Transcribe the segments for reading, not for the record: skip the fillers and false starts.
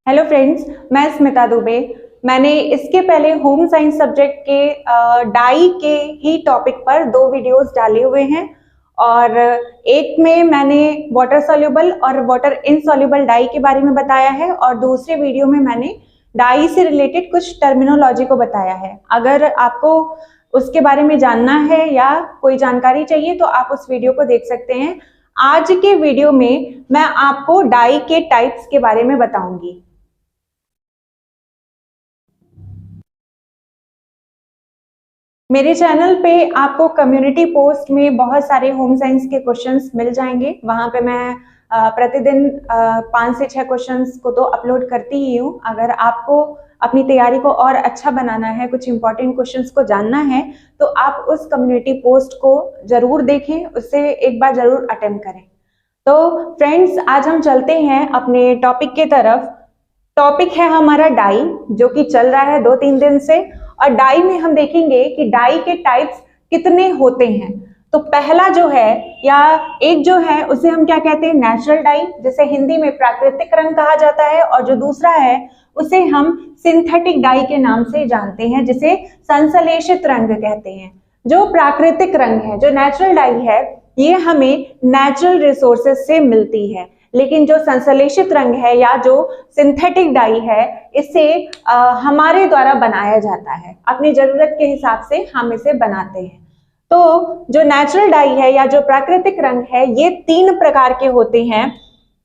Hello friends, मैं स्मिता दुबे। मैंने इसके पहले होम साइंस सब्जेक्ट के डाई के ही टॉपिक पर 2 वीडियोस डाले हुए हैं और एक में मैंने वाटर सॉल्युबल और वाटर इनसॉल्युबल डाई के बारे में बताया है और दूसरे वीडियो में मैंने डाई से रिलेटेड कुछ टर्मिनोलॉजी को बताया है। अगर आपको उसके बारे में जानना है या कोई जानकारी चाहिए तो आप उस वीडियो को देख सकते हैं। आज के वीडियो में मैं आपको डाई के टाइप्स के बारे में बताऊंगी। मेरे चैनल पे आपको कम्युनिटी पोस्ट में बहुत सारे होम साइंस के क्वेश्चंस मिल जाएंगे। वहां पे मैं प्रतिदिन 5 से 6 क्वेश्चंस को तो अपलोड करती ही हूँ। अगर आपको अपनी तैयारी को और अच्छा बनाना है, कुछ इंपॉर्टेंट क्वेश्चंस को जानना है, तो आप उस कम्युनिटी पोस्ट को जरूर देखें, उससे एक बार जरूर अटेम्प्ट करें। तो फ्रेंड्स, आज हम चलते हैं अपने टॉपिक की तरफ। टॉपिक है हमारा डाई, जो कि चल रहा है 2-3 दिन से। और डाई में हम देखेंगे कि डाई के टाइप्स कितने होते हैं। तो पहला जो है या एक जो है उसे हम क्या कहते हैं, नेचुरल डाई, जिसे हिंदी में प्राकृतिक रंग कहा जाता है। और जो दूसरा है उसे हम सिंथेटिक डाई के नाम से जानते हैं, जिसे संश्लेषित रंग कहते हैं। जो प्राकृतिक रंग है, जो नेचुरल डाई है, ये हमें नेचुरल रिसोर्सेज से मिलती है। लेकिन जो संश्लेषित रंग है या जो सिंथेटिक डाई है, इसे हमारे द्वारा बनाया जाता है। अपनी जरूरत के हिसाब से हम इसे बनाते हैं। तो जो नेचुरल डाई है या जो प्राकृतिक रंग है, ये 3 प्रकार के होते हैं।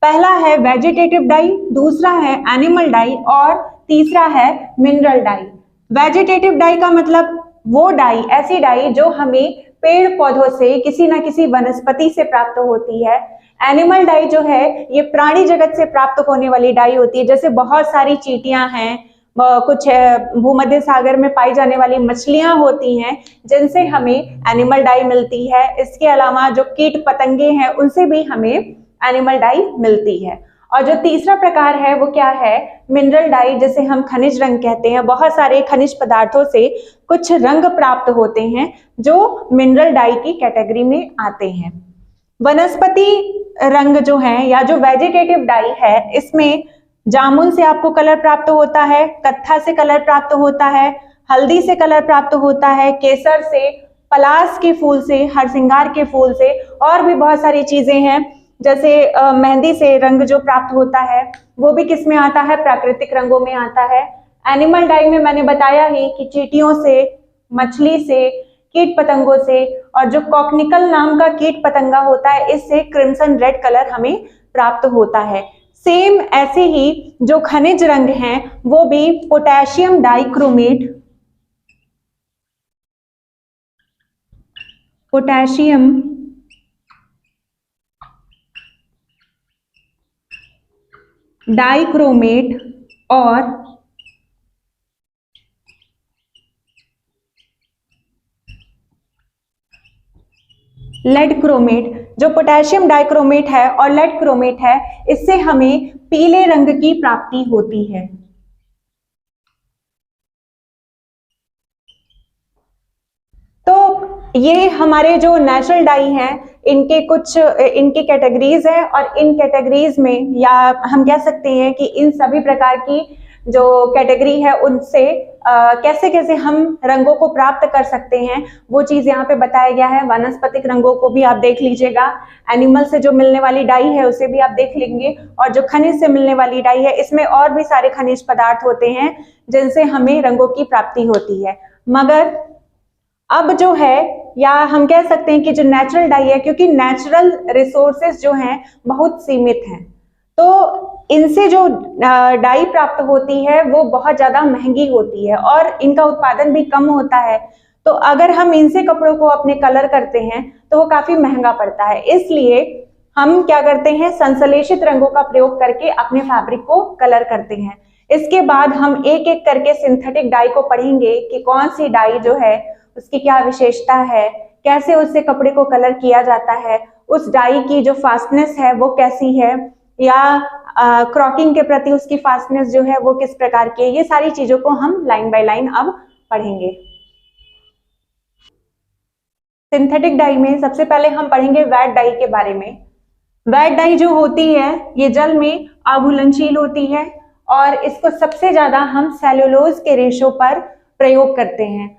पहला है वेजिटेटिव डाई, दूसरा है एनिमल डाई और तीसरा है मिनरल डाई। वेजिटेटिव डाई का मतलब वो डाई, ऐसी डाई जो हमें पेड़ पौधों से, किसी ना किसी वनस्पति से प्राप्त होती है। एनिमल डाई जो है ये प्राणी जगत से प्राप्त होने वाली डाई होती है। जैसे बहुत सारी चींटियां हैं, कुछ भूमध्य सागर में पाई जाने वाली मछलियां होती हैं, जिनसे हमें एनिमल डाई मिलती है। इसके अलावा जो कीट पतंगे हैं, उनसे भी हमें एनिमल डाई मिलती है। और जो तीसरा प्रकार है वो क्या है, मिनरल डाई, जिसे हम खनिज रंग कहते हैं। बहुत सारे खनिज पदार्थों से कुछ रंग प्राप्त होते हैं जो मिनरल डाई की कैटेगरी में आते हैं। वनस्पति रंग जो है या जो वेजिटेटिव डाई है, इसमें जामुन से आपको कलर प्राप्त होता है, कत्था से कलर प्राप्त होता है, हल्दी से कलर प्राप्त होता है, केसर से, पलास के फूल से, हरसिंगार के फूल से, और भी बहुत सारी चीजें हैं। जैसे मेहंदी से रंग जो प्राप्त होता है, वो भी किस में आता है, प्राकृतिक रंगों में आता है। एनिमल डाई में मैंने बताया ही कि चींटियों से, मछली से, कीट पतंगों से, और जो कॉकनिकल नाम का कीट पतंगा होता है, इससे क्रिम्सन रेड कलर हमें प्राप्त होता है। सेम ऐसे ही जो खनिज रंग हैं, वो भी पोटेशियम डाइक्रोमेट, पोटेशियम डाइक्रोमेट और लेड क्रोमेट, जो पोटेशियम डाइक्रोमेट है और लेड क्रोमेट है, इससे हमें पीले रंग की प्राप्ति होती है। तो ये हमारे जो नेचुरल डाई हैं, इनके कैटेगरीज है। और इन कैटेगरीज में, या हम कह सकते हैं कि इन सभी प्रकार की जो कैटेगरी है, उनसे कैसे कैसे हम रंगों को प्राप्त कर सकते हैं, वो चीज यहाँ पे बताया गया है। वानस्पतिक रंगों को भी आप देख लीजिएगा, एनिमल से जो मिलने वाली डाई है उसे भी आप देख लेंगे, और जो खनिज से मिलने वाली डाई है, इसमें और भी सारे खनिज पदार्थ होते हैं जिनसे हमें रंगों की प्राप्ति होती है। मगर अब जो है, या हम कह सकते हैं कि जो नेचुरल डाई है, क्योंकि नेचुरल रिसोर्सेज जो हैं बहुत सीमित हैं, तो इनसे जो डाई प्राप्त होती है वो बहुत ज्यादा महंगी होती है और इनका उत्पादन भी कम होता है। तो अगर हम इनसे कपड़ों को अपने कलर करते हैं तो वो काफी महंगा पड़ता है। इसलिए हम क्या करते हैं, संश्लेषित रंगों का प्रयोग करके अपने फैब्रिक को कलर करते हैं। इसके बाद हम एक एक करके सिंथेटिक डाई को पढ़ेंगे कि कौन सी डाई जो है उसकी क्या विशेषता है, कैसे उससे कपड़े को कलर किया जाता है, उस डाई की जो फास्टनेस है वो कैसी है, या क्रॉकिंग के प्रति उसकी फास्टनेस जो है वो किस प्रकार की है। ये सारी चीजों को हम लाइन बाय लाइन अब पढ़ेंगे। सिंथेटिक डाई में सबसे पहले हम पढ़ेंगे वेट डाई के बारे में। वेट डाई जो होती है, ये जल में अघुलनशील होती है और इसको सबसे ज्यादा हम सेल्यूलोज के रेशो पर प्रयोग करते हैं।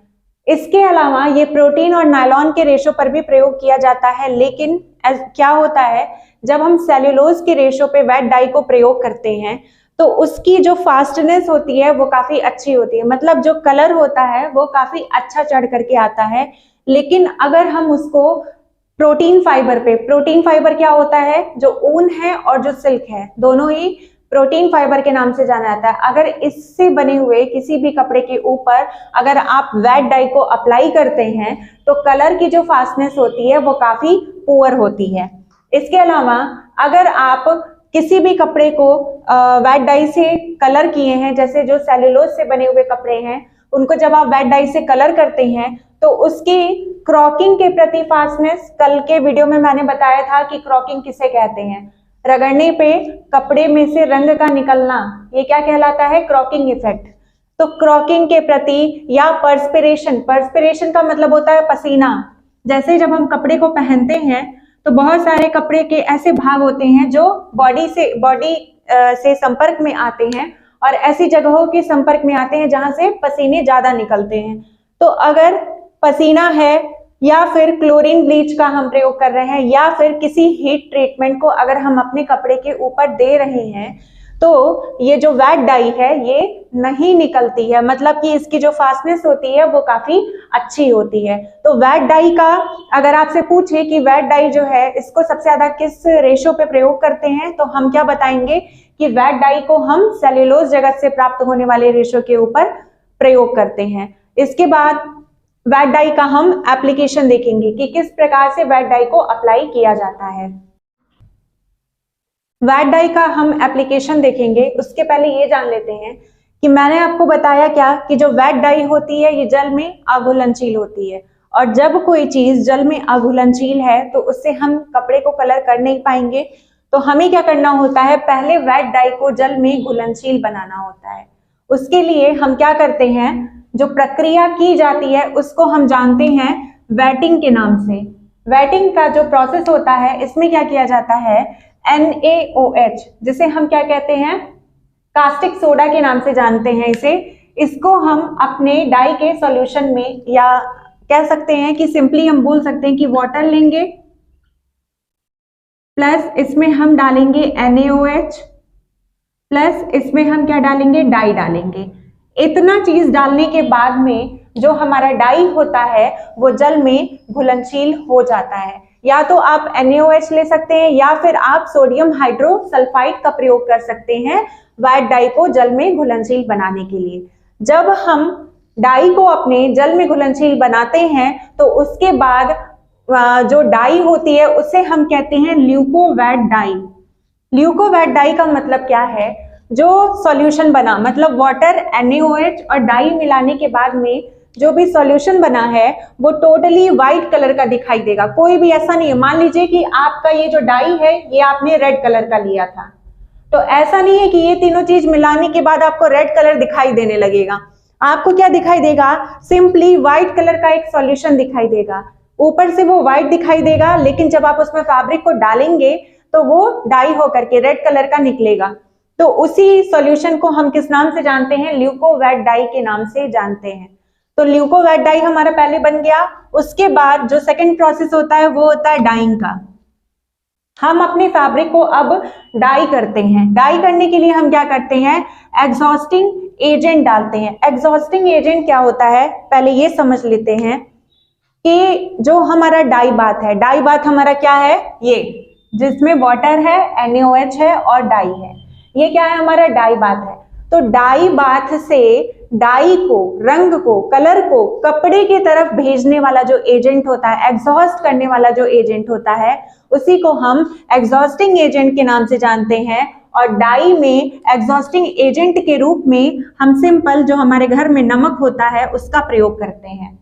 इसके अलावा ये प्रोटीन और नायलॉन के रेशो पर भी प्रयोग किया जाता है, लेकिन क्या होता है जब हम सेल्यूलोज के रेशो पे वेट डाई को प्रयोग करते हैं तो उसकी जो फास्टनेस होती है वो काफी अच्छी होती है, मतलब जो कलर होता है वो काफी अच्छा चढ़ करके आता है। लेकिन अगर हम उसको प्रोटीन फाइबर क्या होता है, जो ऊन है और जो सिल्क है दोनों ही प्रोटीन फाइबर के नाम से जाना जाता है। अगर इससे बने हुए किसी भी कपड़े के ऊपर अगर आप वेट डाई को अप्लाई करते हैं तो कलर की जो फास्टनेस होती है वो काफी पुअर होती है। इसके अलावा अगर आप किसी भी कपड़े को वेट डाई से कलर किए हैं, जैसे जो सेल्यूलोज से बने हुए कपड़े हैं उनको जब आप वेट डाई से कलर करते हैं तो उसकी क्रॉकिंग के प्रति फास्टनेस, कल के वीडियो में मैंने बताया था कि क्रॉकिंग किसे कहते हैं, रगड़ने पे कपड़े में से रंग का निकलना, ये क्या कहलाता है, क्रॉकिंग इफेक्ट। तो क्रॉकिंग के प्रति या पर्सपिरेशन का मतलब होता है पसीना। जैसे जब हम कपड़े को पहनते हैं तो बहुत सारे कपड़े के ऐसे भाग होते हैं जो बॉडी से संपर्क में आते हैं और ऐसी जगहों के संपर्क में आते हैं जहां से पसीने ज्यादा निकलते हैं। तो अगर पसीना है या फिर क्लोरीन ब्लीच का हम प्रयोग कर रहे हैं या फिर किसी हीट ट्रीटमेंट को अगर हम अपने कपड़े के ऊपर दे रहे हैं तो ये जो वेट डाई है ये नहीं निकलती है, मतलब कि इसकी जो फास्टनेस होती है वो काफी अच्छी होती है। तो वेट डाई का अगर आपसे पूछे कि वेट डाई जो है इसको सबसे ज्यादा किस रेशो पे प्रयोग करते हैं तो हम क्या बताएंगे कि वेट डाई को हम सेल्यूलोज जगत से प्राप्त होने वाले रेशो के ऊपर प्रयोग करते हैं। इसके बाद वेट डाई का हम एप्लीकेशन देखेंगे कि किस प्रकार से वेट डाई को अप्लाई किया जाता है। वेट डाई का हम एप्लीकेशन देखेंगे, उसके पहले ये जान लेते हैं कि मैंने आपको बताया क्या कि जो वेट डाई होती है ये जल में अघुलनशील होती है, और जब कोई चीज जल में अघुलनशील है तो उससे हम कपड़े को कलर कर नहीं पाएंगे। तो हमें क्या करना होता है, पहले वेट डाई को जल में घुलनशील बनाना होता है। उसके लिए हम क्या करते हैं, जो प्रक्रिया की जाती है उसको हम जानते हैं वेटिंग के नाम से। वेटिंग का जो प्रोसेस होता है इसमें क्या किया जाता है, NaOH जिसे हम क्या कहते हैं, कास्टिक सोडा के नाम से जानते हैं इसको हम अपने डाई के सॉल्यूशन में, या कह सकते हैं कि सिंपली हम बोल सकते हैं कि वाटर लेंगे प्लस इसमें हम डालेंगे NaOH प्लस इसमें हम क्या डालेंगे, डाई डालेंगे। इतना चीज डालने के बाद में जो हमारा डाई होता है वो जल में घुलनशील हो जाता है। या तो आप NaOH ले सकते हैं या फिर आप सोडियम हाइड्रोसल्फाइड का प्रयोग कर सकते हैं वेट डाई को जल में घुलनशील बनाने के लिए। जब हम डाई को अपने जल में घुलनशील बनाते हैं तो उसके बाद जो डाई होती है उसे हम कहते हैं ल्यूकोवेट डाई। ल्यूकोवेट डाई का मतलब क्या है, जो सॉल्यूशन बना, मतलब वाटर, NaOH और डाई मिलाने के बाद में जो भी सॉल्यूशन बना है वो टोटली व्हाइट कलर का दिखाई देगा। कोई भी ऐसा नहीं है, मान लीजिए कि आपका ये जो डाई है ये आपने रेड कलर का लिया था, तो ऐसा नहीं है कि ये तीनों चीज मिलाने के बाद आपको रेड कलर दिखाई देने लगेगा। आपको क्या दिखाई देगा, सिंपली व्हाइट कलर का एक सॉल्यूशन दिखाई देगा। ऊपर से वो व्हाइट दिखाई देगा, लेकिन जब आप उसमें फैब्रिक को डालेंगे तो वो डाई होकर के रेड कलर का निकलेगा। तो उसी सॉल्यूशन को हम किस नाम से जानते हैं, ल्यूकोवेट डाई के नाम से जानते हैं। तो ल्यूकोवेट डाई हमारा पहले बन गया। उसके बाद जो सेकंड प्रोसेस होता है वो होता है डाइंग का। हम अपने फैब्रिक को अब डाई करते हैं। डाई करने के लिए हम क्या करते हैं, एग्जॉस्टिंग एजेंट डालते हैं। एग्जॉस्टिंग एजेंट क्या होता है, पहले ये समझ लेते हैं कि जो हमारा डाई बाथ है, डाई बाथ हमारा क्या है, ये जिसमें वाटर है, NaOH है और डाई है, ये क्या है, हमारा डाई बाथ है। तो डाई बाथ से डाई को, रंग को, कलर को कपड़े की तरफ भेजने वाला जो एजेंट होता है, एग्जॉस्ट करने वाला जो एजेंट होता है, उसी को हम एग्जॉस्टिंग एजेंट के नाम से जानते हैं। और डाई में एग्जॉस्टिंग एजेंट के रूप में हम सिंपल जो हमारे घर में नमक होता है उसका प्रयोग करते हैं।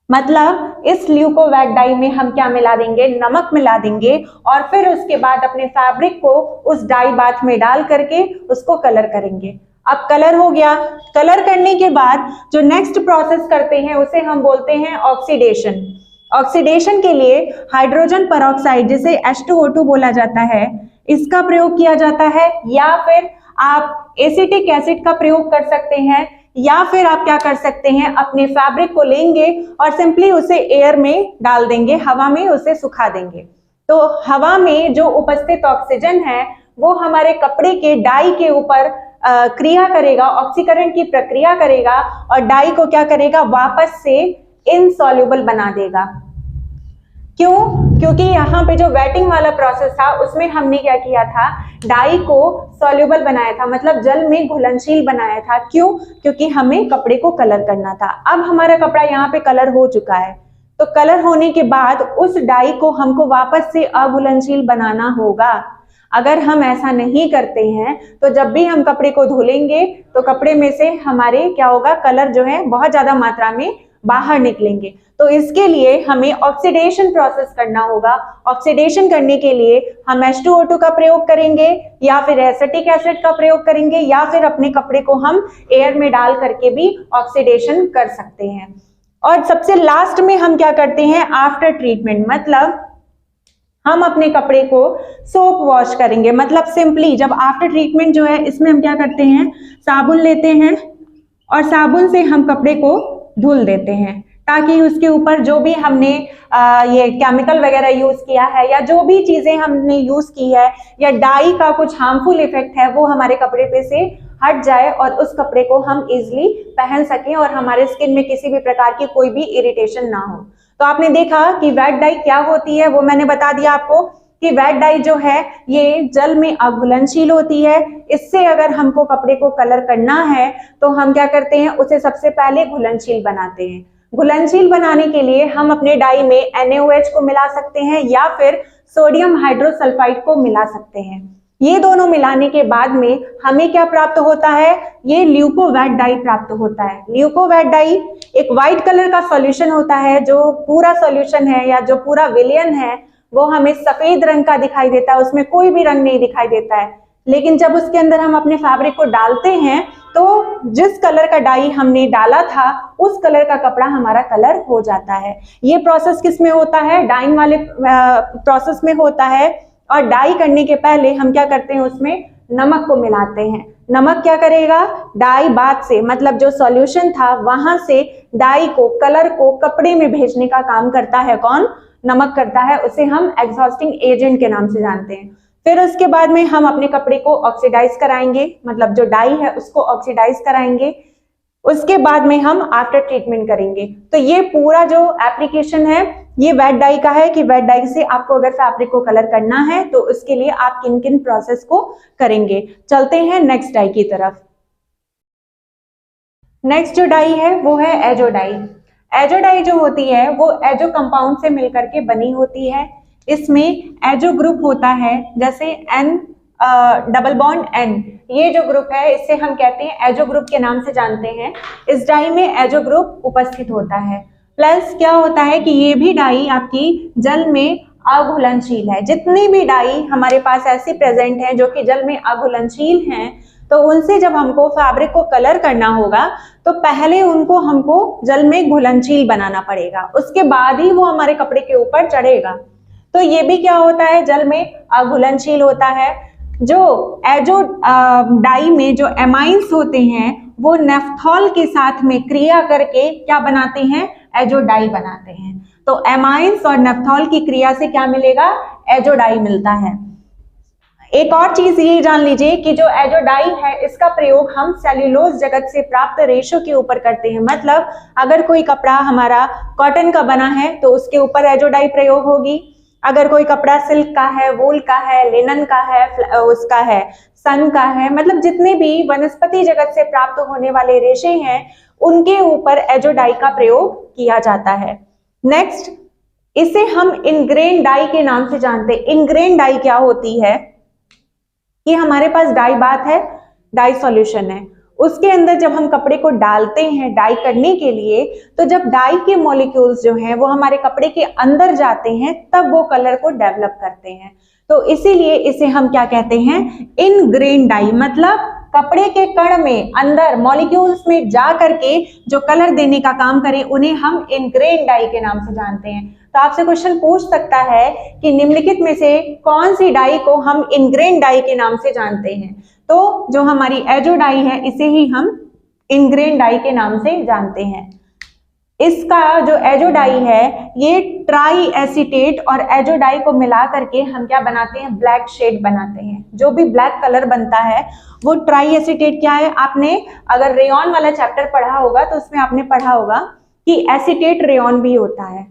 मतलब इस ल्यूकोवेट डाई में हम क्या मिला देंगे, नमक मिला देंगे और फिर उसके बाद अपने फैब्रिक को उस डाई बाथ में डाल करके उसको कलर करेंगे। अब कलर हो गया। कलर करने के बाद जो नेक्स्ट प्रोसेस करते हैं उसे हम बोलते हैं ऑक्सीडेशन। ऑक्सीडेशन के लिए हाइड्रोजन परऑक्साइड, जिसे H2O2 बोला जाता है, इसका प्रयोग किया जाता है, या फिर आप एसिटिक एसिड का प्रयोग कर सकते हैं, या फिर आप क्या कर सकते हैं, अपने फैब्रिक को लेंगे और सिंपली उसे एयर में डाल देंगे, हवा में उसे सुखा देंगे। तो हवा में जो उपस्थित ऑक्सीजन है वो हमारे कपड़े के डाई के ऊपर क्रिया करेगा, ऑक्सीकरण की प्रक्रिया करेगा और डाई को क्या करेगा, वापस से इनसॉल्युबल बना देगा। क्यों? क्योंकि यहाँ पे जो वेटिंग वाला प्रोसेस था उसमें हमने क्या किया था, डाई को सॉल्युबल बनाया था, मतलब जल में घुलनशील बनाया था। क्यों? क्योंकि हमें कपड़े को कलर करना था। अब हमारा कपड़ा यहाँ पे कलर हो चुका है, तो कलर होने के बाद उस डाई को हमको वापस से अघुलनशील बनाना होगा। अगर हम ऐसा नहीं करते हैं तो जब भी हम कपड़े को धुलेंगे तो कपड़े में से हमारे क्या होगा, कलर जो है बहुत ज्यादा मात्रा में बाहर निकलेंगे। तो इसके लिए हमें ऑक्सीडेशन प्रोसेस करना होगा। ऑक्सीडेशन करने के लिए हम H2O2 का प्रयोग करेंगे, या फिर एसिटिक एसिड का प्रयोग करेंगे, या फिर अपने कपड़े को हम एयर में डाल करके भी ऑक्सीडेशन कर सकते हैं। और सबसे लास्ट में हम क्या करते हैं, आफ्टर ट्रीटमेंट, मतलब हम अपने कपड़े को सोप वॉश करेंगे। मतलब सिंपली जब आफ्टर ट्रीटमेंट जो है इसमें हम क्या करते हैं, साबुन लेते हैं और साबुन से हम कपड़े को धुल देते हैं, ताकि उसके ऊपर जो भी हमने ये केमिकल वगैरह यूज किया है या जो भी चीजें हमने यूज की है या डाई का कुछ हार्मफुल इफेक्ट है वो हमारे कपड़े पे से हट जाए और उस कपड़े को हम इजीली पहन सकें और हमारे स्किन में किसी भी प्रकार की कोई भी इरिटेशन ना हो। तो आपने देखा कि वेट डाई क्या होती है, वो मैंने बता दिया आपको कि वेट डाई जो है ये जल में अघुलनशील होती है। इससे अगर हमको कपड़े को कलर करना है तो हम क्या करते हैं, उसे सबसे पहले घुलनशील बनाते हैं। घुलनशील बनाने के लिए हम अपने डाई में NaOH को मिला सकते हैं या फिर सोडियम हाइड्रोसल्फाइड को मिला सकते हैं। ये दोनों मिलाने के बाद में हमें क्या प्राप्त होता है, ये ल्यूकोवेट डाई प्राप्त होता है। ल्यूकोवेट डाई एक व्हाइट कलर का सॉल्यूशन होता है। जो पूरा सॉल्यूशन है या जो पूरा विलयन है वो हमें सफेद रंग का दिखाई देता है, उसमें कोई भी रंग नहीं दिखाई देता है। लेकिन जब उसके अंदर हम अपने फैब्रिक को डालते हैं तो जिस कलर का डाई हमने डाला था उस कलर का कपड़ा हमारा कलर हो जाता है। ये प्रोसेस किस में होता है, डाइंग वाले प्रोसेस में होता है। और डाई करने के पहले हम क्या करते हैं, उसमें नमक को मिलाते हैं। नमक क्या करेगा, डाई बाद से, मतलब जो सॉल्यूशन था वहां से डाई को, कलर को कपड़े में भेजने का काम करता है। कौन? नमक करता है। उसे हम एग्जॉस्टिंग एजेंट के नाम से जानते हैं। फिर उसके बाद में हम अपने कपड़े को ऑक्सीडाइज कराएंगे, मतलब जो डाई है उसको ऑक्सीडाइज कराएंगे। उसके बाद में हम आफ्टर ट्रीटमेंट करेंगे। तो ये पूरा जो एप्लीकेशन है ये वेट डाई का है कि वेट डाई से आपको अगर फैब्रिक को कलर करना है तो उसके लिए आप किन किन प्रोसेस को करेंगे। चलते हैं नेक्स्ट डाई की तरफ। नेक्स्ट जो डाई है वो है एजो डाई। एजो डाई जो होती है वो एजो कंपाउंड से मिलकर के बनी होती है। इसमें एजो ग्रुप होता है, जैसे N डबल बॉन्ड N, ये जो ग्रुप है इससे हम कहते हैं एजो ग्रुप के नाम से जानते हैं। इस डाई में एजो ग्रुप उपस्थित होता है। प्लस क्या होता है कि ये भी डाई आपकी जल में अघुलनशील है। जितनी भी डाई हमारे पास ऐसी प्रेजेंट हैं जो कि जल में अघुलनशील हैं, तो उनसे जब हमको फैब्रिक को कलर करना होगा तो पहले उनको हमको जल में घुलनशील बनाना पड़ेगा, उसके बाद ही वो हमारे कपड़े के ऊपर चढ़ेगा। तो ये भी क्या होता है, जल में अघुलनशील होता है। जो एजो डाई में जो एमाइंस होते हैं वो नेफ्थॉल के साथ में क्रिया करके क्या बनाते हैं, एजो डाई बनाते हैं। तो एमाइंस और नेफ्थॉल की क्रिया से क्या मिलेगा, एजो डाई मिलता है। एक और चीज ये जान लीजिए कि जो एजो डाई है इसका प्रयोग हम सेल्यूलोज जगत से प्राप्त रेशो के ऊपर करते हैं। मतलब अगर कोई कपड़ा हमारा कॉटन का बना है तो उसके ऊपर एजो डाई प्रयोग होगी। अगर कोई कपड़ा सिल्क का है, वूल का है, लिनन का है, उसका है, सन का है, मतलब जितने भी वनस्पति जगत से प्राप्त होने वाले रेशे हैं उनके ऊपर एजो डाई का प्रयोग किया जाता है। नेक्स्ट, इसे हम इनग्रेन डाई के नाम से जानते हैं। इनग्रेन डाई क्या होती है कि हमारे पास डाई बात है, डाई सॉल्यूशन है, उसके अंदर जब हम कपड़े को डालते हैं डाई करने के लिए, तो जब डाई के मॉलिक्यूल्स जो हैं वो हमारे कपड़े के अंदर जाते हैं तब वो कलर को डेवलप करते हैं। तो इसीलिए इसे हम क्या कहते हैं, इनग्रेन डाई। मतलब कपड़े के कण में अंदर मॉलिक्यूल्स में जा करके जो कलर देने का काम करें उन्हें हम इनग्रेन डाई के नाम से जानते हैं। तो आपसे क्वेश्चन पूछ सकता है कि निम्नलिखित में से कौन सी डाई को हम इनग्रेन डाई के नाम से जानते हैं। तो जो हमारी एजो डाई है इसे ही हम इनग्रेन डाई के नाम से जानते हैं। इसका जो एजो डाई है ये ट्राई एसीटेट और एजो डाई को मिला करके हम क्या बनाते हैं, ब्लैक शेड बनाते हैं। जो भी ब्लैक कलर बनता है वो ट्राई एसीटेट क्या है, आपने अगर रेयॉन वाला चैप्टर पढ़ा होगा तो उसमें आपने पढ़ा होगा कि एसीटेट रेयॉन भी होता है।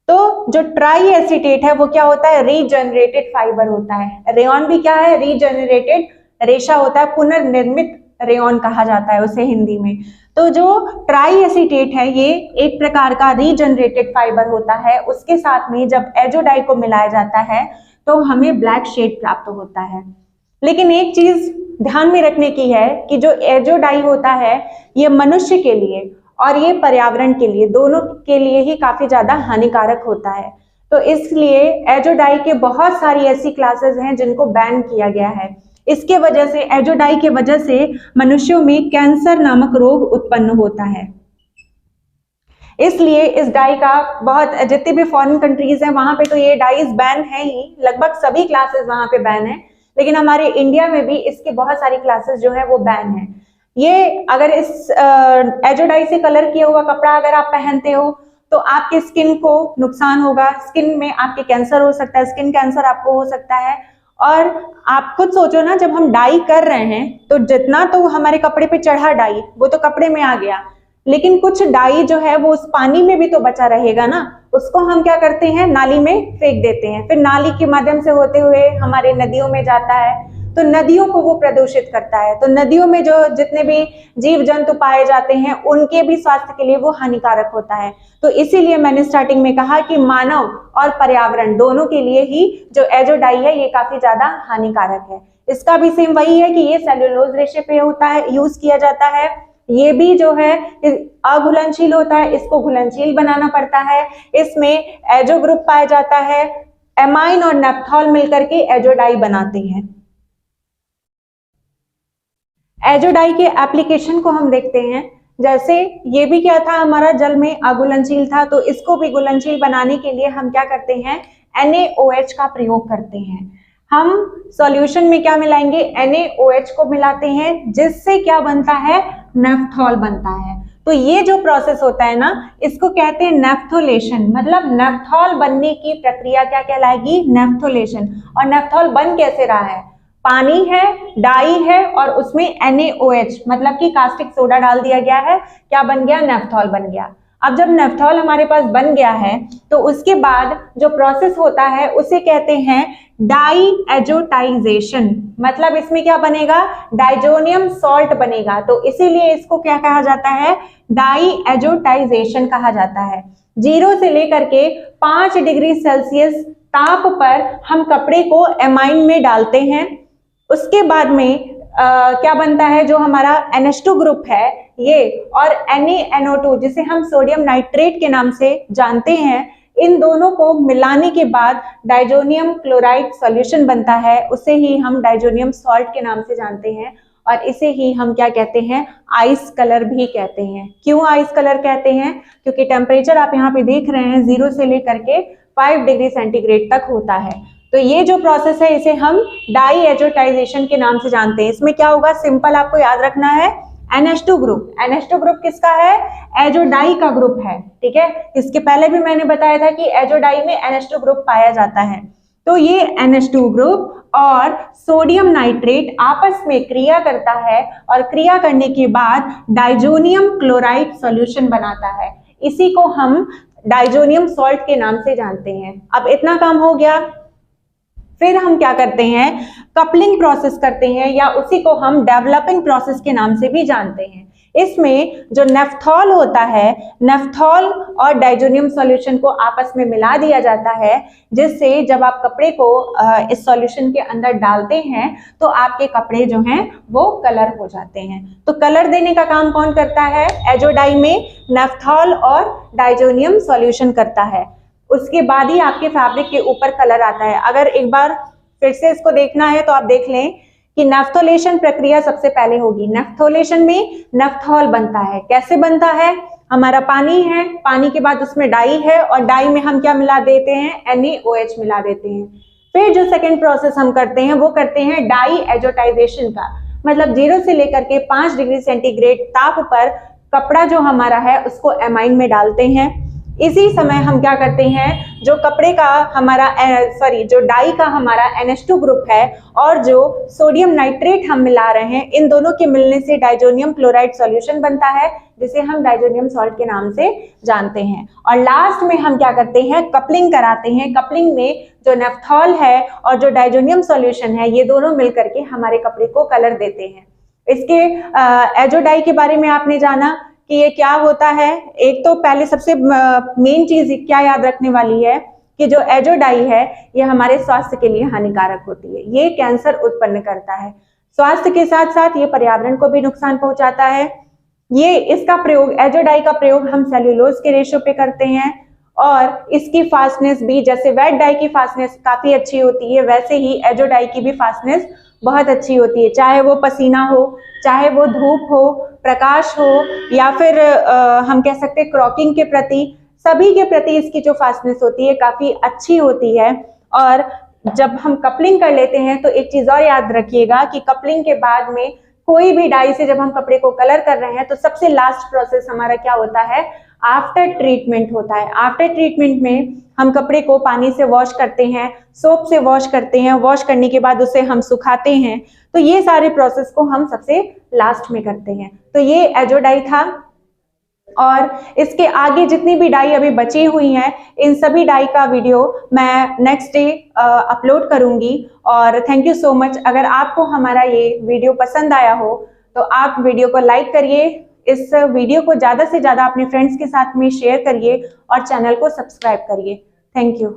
तो जो ट्राई एसीटेट है वो क्या होता है, रीजनरेटेड फाइबर होता है। रेयॉन भी क्या है, रीजनरेटेड रेशा होता है, पुनर्निर्मित रेयॉन कहा जाता है उसे हिंदी में। तो जो ट्राई एसीटेट है ये एक प्रकार का रीजनरेटेड फाइबर होता है। उसके साथ में जब एजो डाई को मिलाया जाता है तो हमें ब्लैक शेड प्राप्त होता है। लेकिन एक चीज ध्यान में रखने की है कि जो एजो डाई होता है ये मनुष्य के लिए और ये पर्यावरण के लिए, दोनों के लिए ही काफी ज्यादा हानिकारक होता है। तो इसलिए एजो डाई के बहुत सारी ऐसी क्लासेस हैं जिनको बैन किया गया है। इसके वजह से, एजो डाई के वजह से मनुष्यों में कैंसर नामक रोग उत्पन्न होता है। इसलिए इस डाई का बहुत, जितने भी फॉरेन कंट्रीज हैं वहां पे तो ये डाइज बैन है ही, लगभग सभी क्लासेस वहां पे बैन है। लेकिन हमारे इंडिया में भी इसके बहुत सारी क्लासेस जो है वो बैन है। ये अगर इस एजो डाई से कलर किया हुआ कपड़ा अगर आप पहनते हो तो आपके स्किन को नुकसान होगा, स्किन में आपके कैंसर हो सकता है, स्किन कैंसर आपको हो सकता है। और आप खुद सोचो ना, जब हम डाई कर रहे हैं तो जितना तो हमारे कपड़े पे चढ़ा डाई वो तो कपड़े में आ गया, लेकिन कुछ डाई जो है वो उस पानी में भी तो बचा रहेगा ना, उसको हम क्या करते हैं, नाली में फेंक देते हैं। फिर नाली के माध्यम से होते हुए हमारे नदियों में जाता है, तो नदियों को वो प्रदूषित करता है। तो नदियों में जो जितने भी जीव जंतु पाए जाते हैं उनके भी स्वास्थ्य के लिए वो हानिकारक होता है। तो इसीलिए मैंने स्टार्टिंग में कहा कि मानव और पर्यावरण दोनों के लिए ही जो एजो डाई है ये काफी ज्यादा हानिकारक है। इसका भी सेम वही है कि ये सेल्यूलोज रेशे पे होता है, यूज किया जाता है। ये भी जो है अघुलनशील होता है, इसको घुलनशील बनाना पड़ता है। इसमें एजो ग्रुप पाया जाता है, एमाइन और नेप्थॉल मिलकर के एजो डाई बनाते हैं। एजो डाई के एप्लीकेशन को हम देखते हैं। जैसे ये भी क्या था, हमारा जल में अघुलनशील था, तो इसको भी घुलनशील बनाने के लिए हम क्या करते हैं, NaOH का प्रयोग करते हैं। हम सॉल्यूशन में क्या मिलाएंगे, NaOH को मिलाते हैं, जिससे क्या बनता है, नेफ्थॉल बनता है। तो ये जो प्रोसेस होता है ना, इसको कहते हैं नेफ्थोलेशन। मतलब नेफ्थॉल बनने की प्रक्रिया क्या कहलाएगी, नेफ्थोलेशन। और नेफ्थॉल बन कैसे रहा है, पानी है, डाई है और उसमें NaOH मतलब कि कास्टिक सोडा डाल दिया गया है, क्या बन गया, नेफ्थॉल बन गया। अब जब नेफ्थॉल हमारे पास बन गया है तो उसके बाद जो प्रोसेस होता है उसे कहते हैं डाई एजोटाइजेशन। मतलब इसमें क्या बनेगा, डाइजोनियम सॉल्ट बनेगा। तो इसीलिए इसको क्या कहा जाता है, डाई एजोटाइजेशन कहा जाता है। 0 से लेकर के 5 डिग्री सेल्सियस ताप पर हम कपड़े को एमाइन में डालते हैं। उसके बाद में क्या बनता है, जो हमारा NH2 ग्रुप है ये और NaNO2 जिसे हम सोडियम नाइट्रेट के नाम से जानते हैं, इन दोनों को मिलाने के बाद डाइजोनियम क्लोराइड सॉल्यूशन बनता है। उसे ही हम डाइजोनियम सॉल्ट के नाम से जानते हैं और इसे ही हम क्या कहते हैं, आइस कलर भी कहते हैं। क्यों आइस कलर कहते हैं, क्योंकि टेम्परेचर आप यहाँ पे देख रहे हैं 0 से लेकर के 5 डिग्री सेंटीग्रेड तक होता है। तो ये जो प्रोसेस है इसे हम डाई एजोटाइजेशन के नाम से जानते हैं। इसमें क्या होगा, सिंपल आपको याद रखना है, NH2 ग्रुप। NH2 ग्रुप किसका है, एजो डाई का ग्रुप है, ठीक है। इसके पहले भी मैंने बताया था कि एजो डाई में NH2 ग्रुप पाया जाता है। तो ये NH2 ग्रुप और सोडियम नाइट्रेट आपस में क्रिया करता है और क्रिया करने के बाद डाइजोनियम क्लोराइड सॉल्यूशन बनाता है। इसी को हम डाइजोनियम सॉल्ट के नाम से जानते हैं। अब इतना काम हो गया, फिर हम क्या करते हैं, कपलिंग प्रोसेस करते हैं या उसी को हम डेवलपिंग प्रोसेस के नाम से भी जानते हैं। इसमें जो नेफ्थॉल होता है, नेफ्थॉल और डाइजोनियम सॉल्यूशन को आपस में मिला दिया जाता है, जिससे जब आप कपड़े को इस सॉल्यूशन के अंदर डालते हैं तो आपके कपड़े जो हैं वो कलर हो जाते हैं। तो कलर देने का काम कौन करता है, एजो डाई में नेफ्थॉल और डाइजोनियम सॉल्यूशन करता है। उसके बाद ही आपके फैब्रिक के ऊपर कलर आता है। अगर एक बार फिर से इसको देखना है तो आप देख लें कि नेफ्थोलेशन प्रक्रिया सबसे पहले होगी। नेफ्थोलेशन में नेफ्थॉल बनता है। कैसे बनता है, हमारा पानी है, पानी के बाद उसमें डाई है और डाई में हम क्या मिला देते हैं, NaOH मिला देते हैं। फिर जो सेकेंड प्रोसेस हम करते हैं वो करते हैं डाई एजोटाइजेशन का। मतलब 0 से लेकर के 5 डिग्री सेंटीग्रेड ताप पर कपड़ा जो हमारा है उसको एमाइन में डालते हैं। इसी समय हम क्या करते हैं, जो कपड़े का हमारा जो डाई का हमारा NH2 ग्रुप है और जो सोडियम नाइट्रेट हम मिला रहे हैं, इन दोनों के मिलने से डाइजोनियम क्लोराइड सॉल्यूशन बनता है, जिसे हम डाइजोनियम सॉल्ट के नाम से जानते हैं। और लास्ट में हम क्या करते हैं, कपलिंग कराते हैं। कपलिंग में जो नेफ्थॉल है और जो डाइजोनियम सॉल्यूशन है, ये दोनों मिलकर के हमारे कपड़े को कलर देते हैं। इसके एजोडाई के बारे में आपने जाना कि ये क्या होता है। एक तो पहले सबसे मेन चीज क्या याद रखने वाली है कि जो एजोडाई है ये हमारे स्वास्थ्य के लिए हानिकारक होती है, ये कैंसर उत्पन्न करता है। स्वास्थ्य के साथ साथ ये पर्यावरण को भी नुकसान पहुंचाता है। ये इसका प्रयोग, एजोडाई का प्रयोग हम सेल्यूलोज के रेशो पे करते हैं और इसकी फास्टनेस भी, जैसे वेट डाई की फास्टनेस काफी अच्छी होती है, वैसे ही एजोडाई की भी फास्टनेस बहुत अच्छी होती है। चाहे वो पसीना हो, चाहे वो धूप हो, प्रकाश हो, या फिर हम कह सकते हैं क्रॉकिंग के प्रति, सभी के प्रति इसकी जो फास्टनेस होती है काफी अच्छी होती है। और जब हम कपलिंग कर लेते हैं तो एक चीज और याद रखिएगा कि कपलिंग के बाद में कोई भी डाई से जब हम कपड़े को कलर कर रहे हैं तो सबसे लास्ट प्रोसेस हमारा क्या होता है, आफ्टर ट्रीटमेंट होता है। आफ्टर ट्रीटमेंट में हम कपड़े को पानी से वॉश करते हैं, सोप से वॉश करते हैं, वॉश करने के बाद उसे हम सुखाते हैं। तो ये सारे प्रोसेस को हम सबसे लास्ट में करते हैं। तो ये एजोडाई था और इसके आगे जितनी भी डाई अभी बची हुई हैं, इन सभी डाई का वीडियो मैं नेक्स्ट डे अपलोड करूंगी। और थैंक यू सो मच। अगर आपको हमारा ये वीडियो पसंद आया हो तो आप वीडियो को लाइक करिए, इस वीडियो को ज्यादा से ज्यादा अपने फ्रेंड्स के साथ में शेयर करिए और चैनल को सब्सक्राइब करिए। Thank you.